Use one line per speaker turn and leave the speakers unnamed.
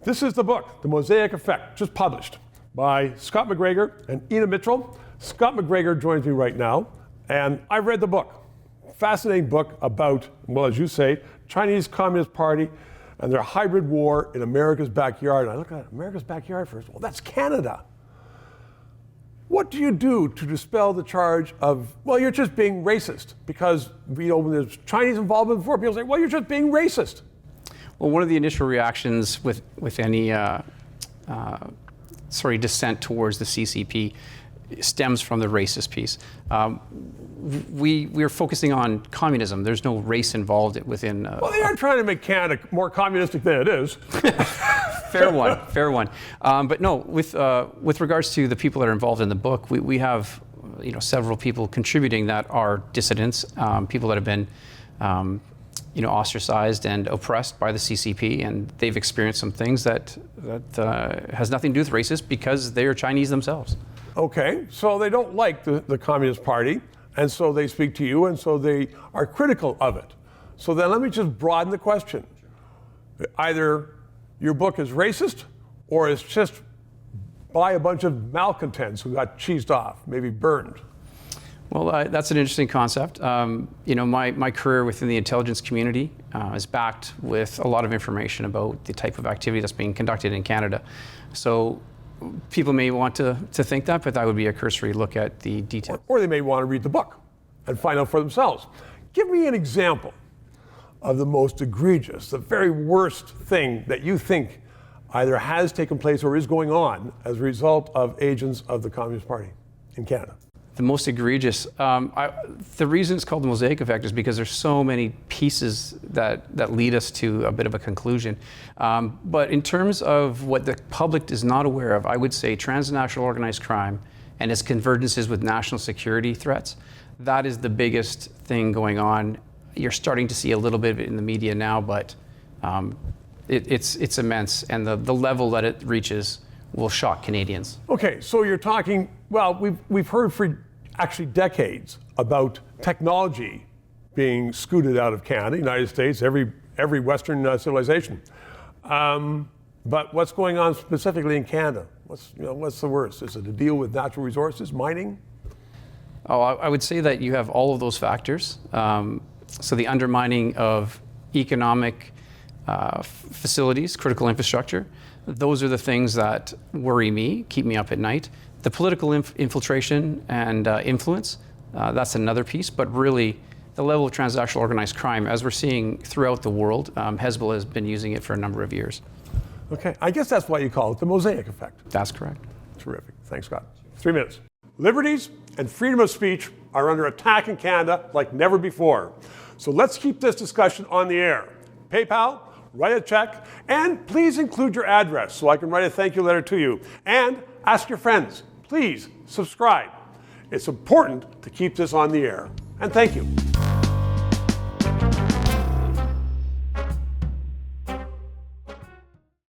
This is the book, The Mosaic Effect, just published by Scott McGregor and Ina Mitchell. Scott McGregor joins me right now, and I read the book. Fascinating book about, well, as you say, Chinese Communist Party and their hybrid war in America's backyard. And I look at America's backyard first. Well, that's Canada. What do you do to dispel the charge of, well, you're just being racist? Because, you know, when there's Chinese involvement before, people say, well, you're just being racist.
Well, one of the initial reactions with any dissent towards the CCP stems from the racist piece. We're focusing on communism. There's no race involved within.
Well, they are trying to make Canada more communistic than it is.
Fair one, fair one. But no, with regards to the people that are involved in the book, we have several people contributing that are dissidents, people that have been ostracized and oppressed by the CCP, and they've experienced some things that has nothing to do with racist because they are Chinese themselves.
Okay, so they don't like the Communist Party, and so they speak to you, and so they are critical of it. So then let me just broaden the question. Either your book is racist, or it's just by a bunch of malcontents who got cheesed off, maybe burned.
Well, that's an interesting concept. My career within the intelligence community is backed with a lot of information about the type of activity that's being conducted in Canada. So people may want to think that, but that would be a cursory look at the details.
Or they may want to read the book and find out for themselves. Give me an example of the most egregious, the very worst thing that you think either has taken place or is going on as a result of agents of the Communist Party in Canada.
The most egregious. The reason it's called the Mosaic Effect is because there's so many pieces that lead us to a bit of a conclusion. But in terms of what the public is not aware of, I would say transnational organized crime and its convergences with national security threats, that is the biggest thing going on. You're starting to see a little bit of it in the media now, but it's immense, and the level that it reaches will shock Canadians. Okay, so you're talking, well, we've heard for actually decades about technology being scooted out of Canada, United States, every Western civilization. But what's going on specifically in Canada? What's the worst? Is it a deal with natural resources, mining? Oh, I would say that you have all of those factors. So the undermining of economic facilities, critical infrastructure, those are the things that worry me, keep me up at night. The political infiltration and influence, that's another piece, but really the level of transnational organized crime, as we're seeing throughout the world, Hezbollah has been using it for a number of years.
Okay, I guess that's why you call it the Mosaic Effect.
That's correct.
Terrific, thanks Scott. 3 minutes. Liberties and freedom of speech are under attack in Canada like never before. So let's keep this discussion on the air. PayPal, write a check, and please include your address so I can write a thank you letter to you. And ask your friends, please subscribe. It's important to keep this on the air. And thank you.